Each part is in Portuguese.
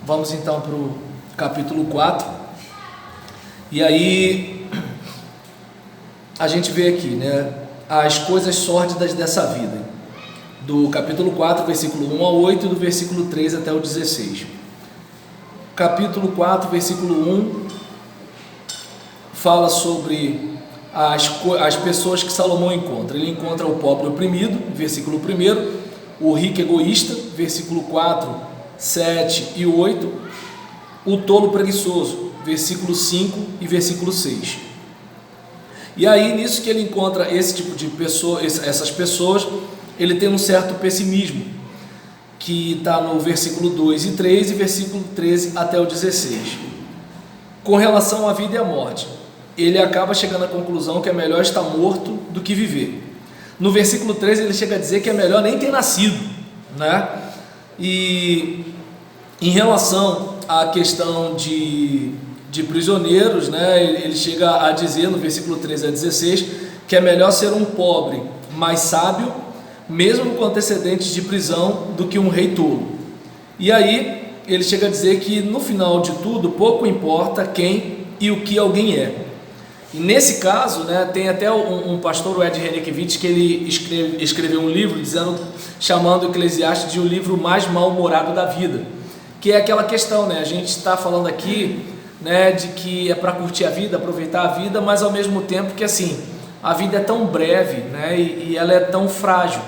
Vamos então para o capítulo 4. E aí a gente vê aqui, né, as coisas sórdidas dessa vida. Do capítulo 4, versículo 1 ao 8 e do versículo 3 até o 16. Capítulo 4, versículo 1 fala sobre as pessoas que Salomão encontra. Ele encontra o pobre oprimido, versículo 1, o rico egoísta, versículo 4, 7 e 8, o tolo preguiçoso, versículo 5 e versículo 6. E aí, nisso que ele encontra esse tipo de pessoa, essas pessoas, ele tem um certo pessimismo, que está no versículo 2 e 3 e versículo 13 até o 16. Com relação à vida e à morte, ele acaba chegando à conclusão que é melhor estar morto do que viver. No versículo 13 ele chega a dizer que é melhor nem ter nascido, né? E em relação à questão de prisioneiros, né, ele chega a dizer no versículo 13 a 16 que é melhor ser um pobre mais sábio, mesmo com antecedentes de prisão, do que um rei tolo. E aí ele chega a dizer que no final de tudo pouco importa quem e o que alguém é. E nesse caso, né, tem até um pastor, o Ed Renekiewicz, que ele escreveu um livro chamando o Eclesiastes de o livro mais mal-humorado da vida, que é aquela questão, né, a gente está falando aqui, né, de que é para curtir a vida, aproveitar a vida, mas ao mesmo tempo que assim, a vida é tão breve, né, e ela é tão frágil.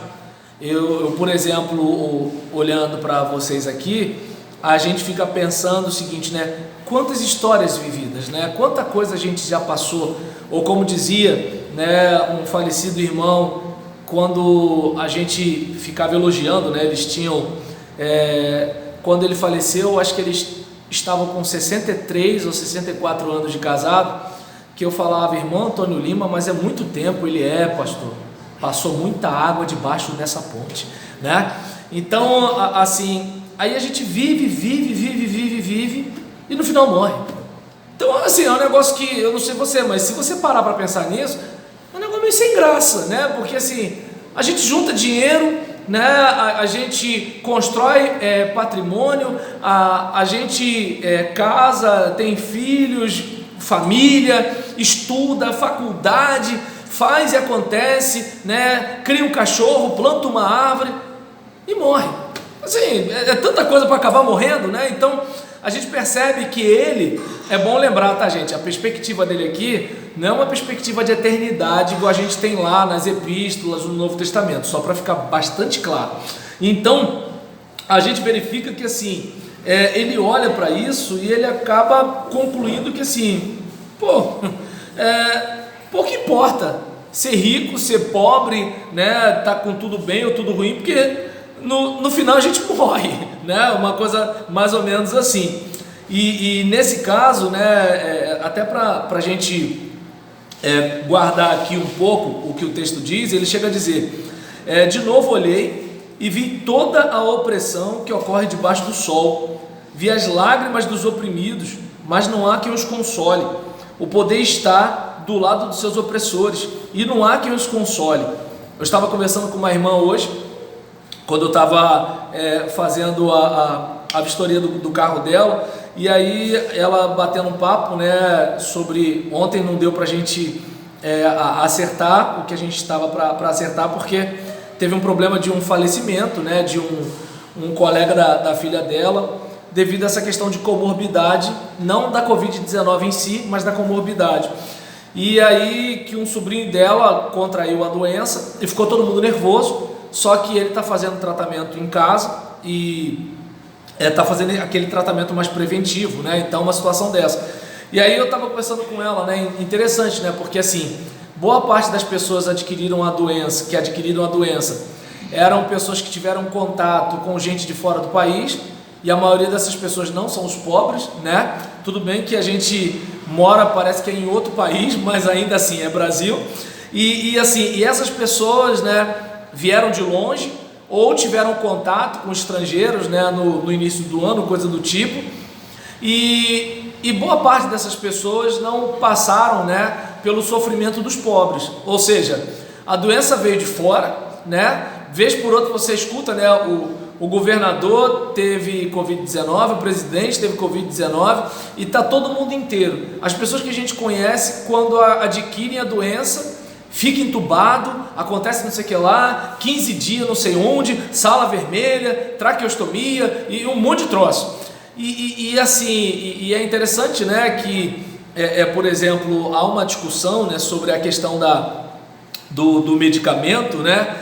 Eu, por exemplo, olhando para vocês aqui, a gente fica pensando o seguinte, né? Quantas histórias vividas, né? Quanta coisa a gente já passou, ou como dizia, né, um falecido irmão, quando a gente ficava elogiando, né? Eles tinham, quando ele faleceu, acho que eles estavam com 63 ou 64 anos de casado, que eu falava, irmão Antônio Lima, mas é muito tempo. Ele pastor, passou muita água debaixo dessa ponte, né? Então, assim, aí a gente vive e no final morre. Então, assim, é um negócio que, eu não sei você, mas se você parar para pensar nisso, é um negócio meio sem graça, né? Porque assim, a gente junta dinheiro, né? A gente constrói patrimônio, a gente casa, tem filhos, família, estuda, faculdade, faz e acontece, né? Cria um cachorro, planta uma árvore e morre. Assim, é tanta coisa para acabar morrendo, né? Então a gente percebe que ele, é bom lembrar, tá, gente? A perspectiva dele aqui não é uma perspectiva de eternidade igual a gente tem lá nas epístolas do Novo Testamento, só para ficar bastante claro. Então a gente verifica que assim, ele olha para isso e ele acaba concluindo que assim, pouco importa ser rico, ser pobre, né, tá com tudo bem ou tudo ruim, porque no final a gente morre, né, uma coisa mais ou menos assim. E nesse caso, né, até para a gente guardar aqui um pouco o que o texto diz, ele chega a dizer, de novo olhei e vi toda a opressão que ocorre debaixo do sol, vi as lágrimas dos oprimidos, mas não há quem os console. O poder está do lado dos seus opressores e não há quem os console. Eu estava conversando com uma irmã hoje, quando eu estava fazendo a vistoria do carro dela, e aí ela batendo um papo, né, sobre ontem não deu para a gente acertar o que a gente estava para acertar, porque teve um problema de um falecimento, né, de um colega da filha dela, devido a essa questão de comorbidade, não da Covid-19 em si, mas da comorbidade. E aí que um sobrinho dela contraiu a doença e ficou todo mundo nervoso, só que ele está fazendo tratamento em casa e está fazendo aquele tratamento mais preventivo, né? Então uma situação dessa. E aí eu estava conversando com ela, né? Interessante, né? Porque assim, boa parte das pessoas que adquiriram a doença eram pessoas que tiveram contato com gente de fora do país, e a maioria dessas pessoas não são os pobres, né? Tudo bem que a gente mora, parece que é em outro país, mas ainda assim é Brasil. E essas pessoas, né, vieram de longe ou tiveram contato com estrangeiros, né, no início do ano, coisa do tipo. E boa parte dessas pessoas não passaram, né, pelo sofrimento dos pobres. Ou seja, a doença veio de fora, né? Vez por outra você escuta, né, o governador teve Covid-19, o presidente teve Covid-19 e está todo mundo inteiro. As pessoas que a gente conhece, quando adquirem a doença, fica entubado, acontece não sei o que lá, 15 dias não sei onde, sala vermelha, traqueostomia e um monte de troço. E é interessante, né, que, por exemplo, há uma discussão, né, sobre a questão do medicamento, né,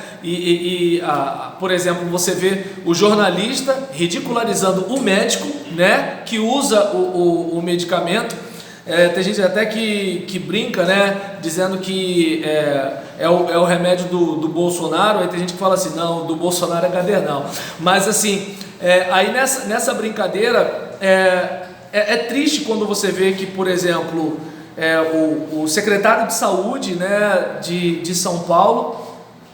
por exemplo, você vê o jornalista ridicularizando o médico, né, que usa o medicamento. Tem gente até que brinca, né, dizendo que é o remédio do Bolsonaro. Aí tem gente que fala assim, não, do Bolsonaro é gadernal. Mas assim, aí nessa brincadeira é triste quando você vê que, por exemplo, o secretário de saúde, né, de São Paulo,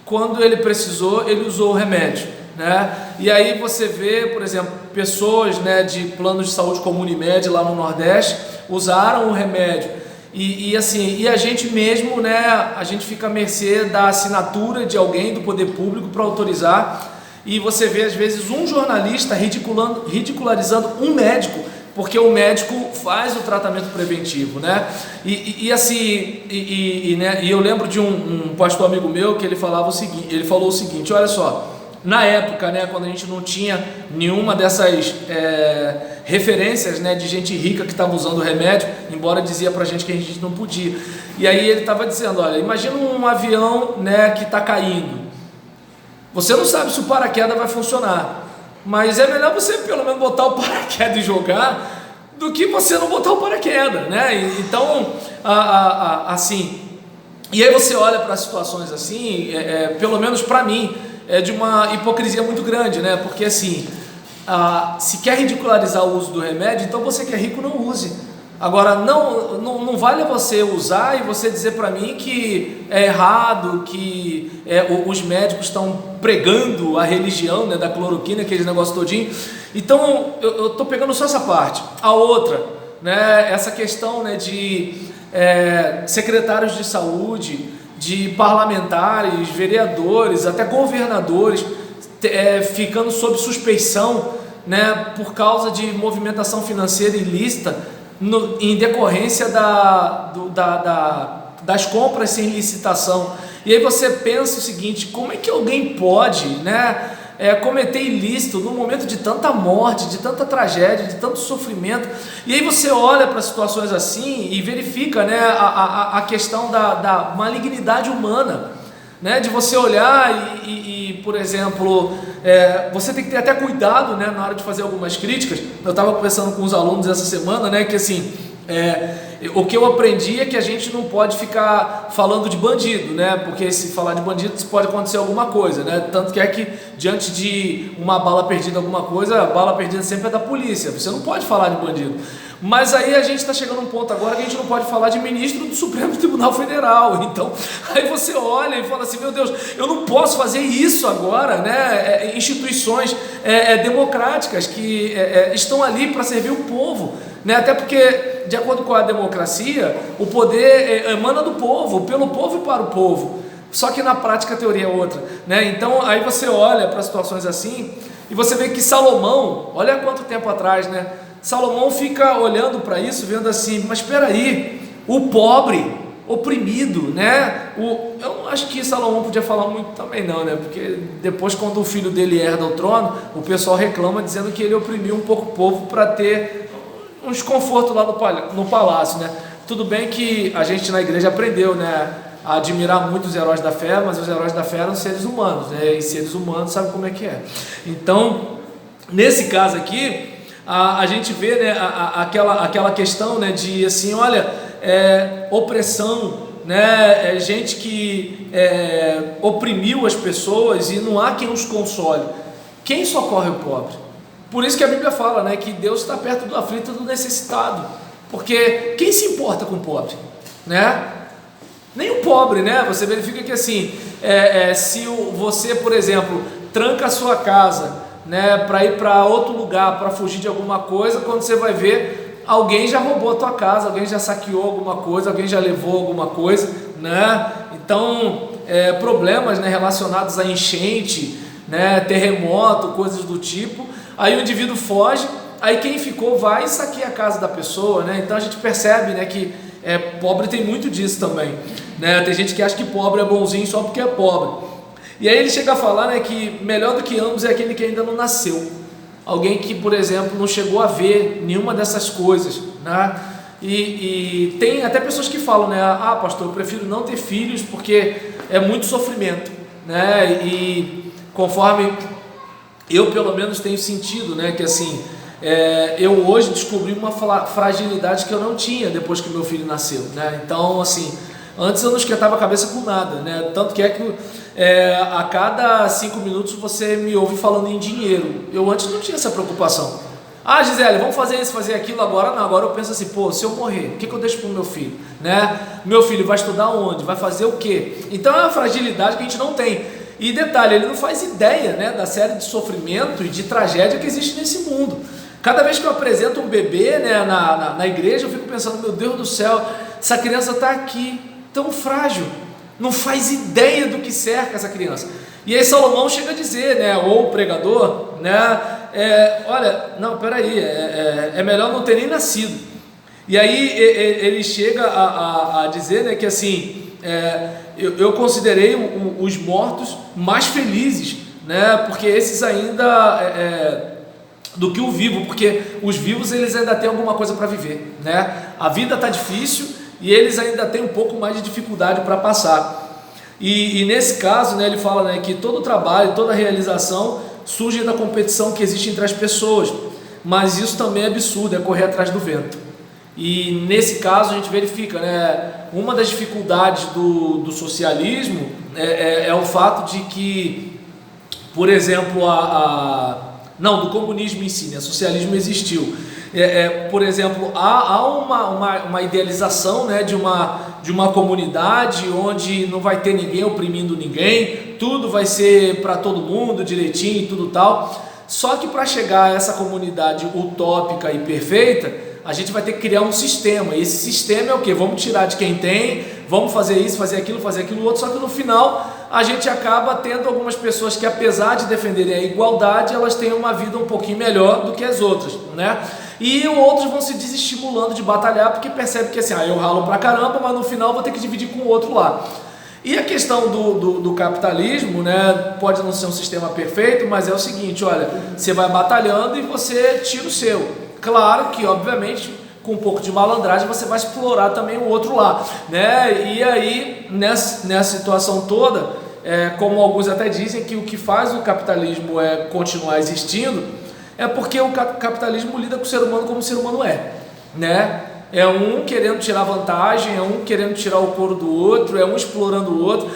quando ele precisou, ele usou o remédio, né? E aí você vê, por exemplo, pessoas, né, de planos de saúde como Unimed lá no Nordeste usaram o remédio e a gente mesmo, né, a gente fica à mercê da assinatura de alguém do poder público para autorizar, e você vê às vezes um jornalista ridicularizando um médico, porque o médico faz o tratamento preventivo, né? E eu lembro de um pastor amigo meu que ele falou o seguinte, olha só, na época, né, quando a gente não tinha nenhuma dessas referências, né, de gente rica que estava usando o remédio, embora dizia pra gente que a gente não podia. E aí ele estava dizendo, olha, imagina um avião, né, que está caindo. Você não sabe se o paraquedas vai funcionar, mas é melhor você pelo menos botar o paraquedas e jogar do que você não botar o paraquedas, né? Então, assim, e aí você olha para situações assim, pelo menos para mim, é de uma hipocrisia muito grande, né? Porque assim, se quer ridicularizar o uso do remédio, então você que é rico não use. Agora, não vale você usar e você dizer para mim que é errado, que os médicos estão pregando a religião, né, da cloroquina, aquele negócio todinho. Então, eu estou pegando só essa parte. A outra, né, essa questão, né, de secretários de saúde, de parlamentares, vereadores, até governadores, ficando sob suspeição, né, por causa de movimentação financeira ilícita, em decorrência das compras sem licitação. E aí você pensa o seguinte, como é que alguém pode, né, cometer ilícito num momento de tanta morte, de tanta tragédia, de tanto sofrimento? E aí você olha para situações assim e verifica, né, a questão da malignidade humana, né, de você olhar por exemplo, você tem que ter até cuidado, né, na hora de fazer algumas críticas. Eu estava conversando com os alunos essa semana, né, que assim, o que eu aprendi é que a gente não pode ficar falando de bandido, né, porque se falar de bandido pode acontecer alguma coisa, né, tanto que diante de uma bala perdida, alguma coisa, a bala perdida sempre é da polícia, você não pode falar de bandido. Mas aí a gente está chegando a um ponto agora que a gente não pode falar de ministro do Supremo Tribunal Federal. Então, aí você olha e fala assim, meu Deus, eu não posso fazer isso agora, né? Instituições democráticas que estão ali para servir o povo, né? Até porque, de acordo com a democracia, o poder emana do povo, pelo povo e para o povo. Só que na prática a teoria é outra, né? Então, aí você olha para situações assim e você vê que Salomão, olha quanto tempo atrás, né? Salomão fica olhando para isso, vendo assim, mas espera aí, o pobre, oprimido, né? Eu não acho que Salomão podia falar muito também não, né? Porque depois, quando o filho dele herda o trono, o pessoal reclama dizendo que ele oprimiu um pouco o povo para ter um desconforto lá no palácio, né? Tudo bem que a gente na igreja aprendeu, né, a admirar muito os heróis da fé, mas os heróis da fé eram seres humanos, né? E seres humanos sabem como é que é. Então, nesse caso aqui, a gente vê, né, aquela questão, né, de assim, olha, opressão, né, gente que oprimiu as pessoas e não há quem os console. Quem socorre o pobre? Por isso que a Bíblia fala, né, que Deus está perto do aflito e do necessitado, porque quem se importa com o pobre, né? Nem o pobre, né? Você verifica que assim, se você, por exemplo, tranca a sua casa, né, para ir para outro lugar, para fugir de alguma coisa, quando você vai ver, alguém já roubou a tua casa, alguém já saqueou alguma coisa, alguém já levou alguma coisa, né? Então, problemas, né, relacionados a enchente, né, terremoto, coisas do tipo. Aí o indivíduo foge, aí quem ficou vai e saqueia a casa da pessoa, né? Então a gente percebe, né, que pobre tem muito disso também, né? Tem gente que acha que pobre é bonzinho só porque é pobre. E aí ele chega a falar, né, que melhor do que ambos é aquele que ainda não nasceu. Alguém que, por exemplo, não chegou a ver nenhuma dessas coisas, né? E tem até pessoas que falam, né? Ah, pastor, eu prefiro não ter filhos porque é muito sofrimento, né? E conforme eu pelo menos tenho sentido, né? Que assim, eu hoje descobri uma fragilidade que eu não tinha depois que meu filho nasceu, né? Então, assim, antes eu não esquentava a cabeça com nada, né? Tanto que a cada 5 minutos você me ouve falando em dinheiro. Eu antes não tinha essa preocupação. Ah, Gisele, vamos fazer isso, fazer aquilo agora? Não, agora eu penso assim, pô, se eu morrer, o que eu deixo para o meu filho? Né? Meu filho vai estudar onde? Vai fazer o quê? Então é uma fragilidade que a gente não tem. E detalhe, ele não faz ideia, né, da série de sofrimento e de tragédia que existe nesse mundo. Cada vez que eu apresento um bebê, né, na igreja, eu fico pensando, meu Deus do céu, essa criança está aqui, tão frágil, não faz ideia do que cerca essa criança. E aí Salomão chega a dizer, né, ou o pregador, né, olha, não, peraí, é melhor não ter nem nascido. E aí ele chega a dizer, né, que assim, eu considerei os mortos mais felizes, né, porque esses ainda do que o vivo, porque os vivos eles ainda têm alguma coisa para viver, né? A vida está difícil e eles ainda têm um pouco mais de dificuldade para passar. E nesse caso, né, ele fala, né, que todo trabalho, toda realização surge da competição que existe entre as pessoas, mas isso também é absurdo, é correr atrás do vento. E nesse caso a gente verifica, né, uma das dificuldades do socialismo é o fato de que, por exemplo, do comunismo em si, né, socialismo existiu. Por exemplo, há uma idealização, né, de uma comunidade onde não vai ter ninguém oprimindo ninguém, tudo vai ser para todo mundo direitinho e tudo tal. Só que para chegar a essa comunidade utópica e perfeita, a gente vai ter que criar um sistema. E esse sistema é o quê? Vamos tirar de quem tem, vamos fazer isso, fazer aquilo outro. Só que no final a gente acaba tendo algumas pessoas que, apesar de defenderem a igualdade, elas têm uma vida um pouquinho melhor do que as outras, né? E outros vão se desestimulando de batalhar porque percebe que assim, eu ralo pra caramba, mas no final vou ter que dividir com o outro lá. E a questão do capitalismo, né, pode não ser um sistema perfeito, mas é o seguinte, olha, você vai batalhando e você tira o seu. Claro que, obviamente, com um pouco de malandragem, você vai explorar também o outro lá, né? E aí, nessa situação toda, como alguns até dizem, que o que faz o capitalismo continuar existindo é porque o capitalismo lida com o ser humano como o ser humano né? É um querendo tirar vantagem, é um querendo tirar o couro do outro, é um explorando o outro,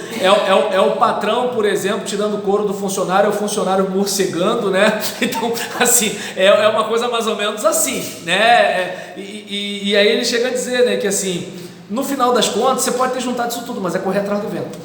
é o patrão, por exemplo, tirando o couro do funcionário, é o funcionário morcegando, né? Então, assim, é uma coisa mais ou menos assim, né? E aí ele chega a dizer, né, que assim, no final das contas, você pode ter juntado isso tudo, mas é correr atrás do vento,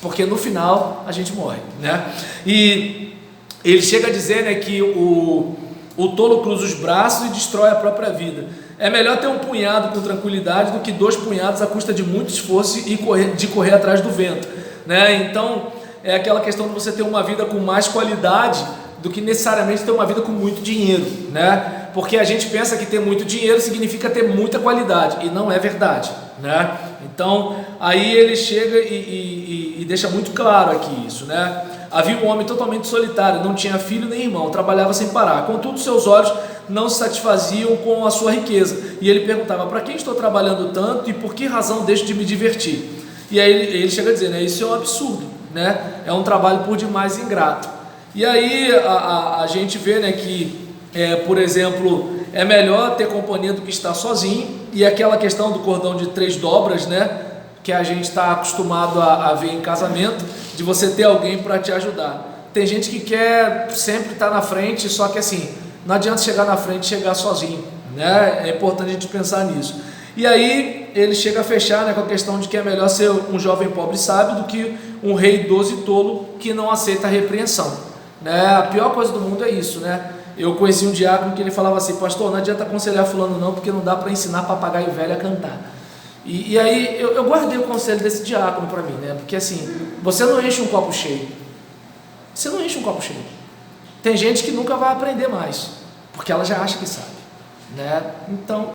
porque no final a gente morre, né? E ele chega a dizer, né, que o tolo cruza os braços e destrói a própria vida. É melhor ter um punhado com tranquilidade do que 2 punhados à custa de muito esforço e correr atrás do vento, né? Então, é aquela questão de você ter uma vida com mais qualidade do que necessariamente ter uma vida com muito dinheiro, né? Porque a gente pensa que ter muito dinheiro significa ter muita qualidade, e não é verdade, né? Então, aí ele chega e deixa muito claro aqui isso, né? Havia um homem totalmente solitário, não tinha filho nem irmão, trabalhava sem parar, contudo seus olhos não se satisfaziam com a sua riqueza, e ele perguntava, para quem estou trabalhando tanto e por que razão deixo de me divertir? E aí ele chega a dizer, né, isso é um absurdo, né? É um trabalho por demais ingrato. E aí a gente vê, né, que, por exemplo, é melhor ter companhia do que estar sozinho, e aquela questão do cordão de 3 dobras, né, que a gente está acostumado a ver em casamento, de você ter alguém para te ajudar. Tem gente que quer sempre estar na frente, só que assim, não adianta chegar na frente e chegar sozinho, né? É importante a gente pensar nisso. E aí ele chega a fechar, né, com a questão de que é melhor ser um jovem pobre sábio do que um rei idoso e tolo que não aceita a repreensão, né? A pior coisa do mundo é isso, né? Eu conheci um diácono que ele falava assim, pastor, não adianta aconselhar fulano não, porque não dá para ensinar papagaio velho a cantar. E aí eu guardei o conselho desse diácono para mim, né? Porque assim, você não enche um copo cheio, Você não enche um copo cheio. Tem gente que nunca vai aprender mais, porque ela já acha que sabe, né? Então,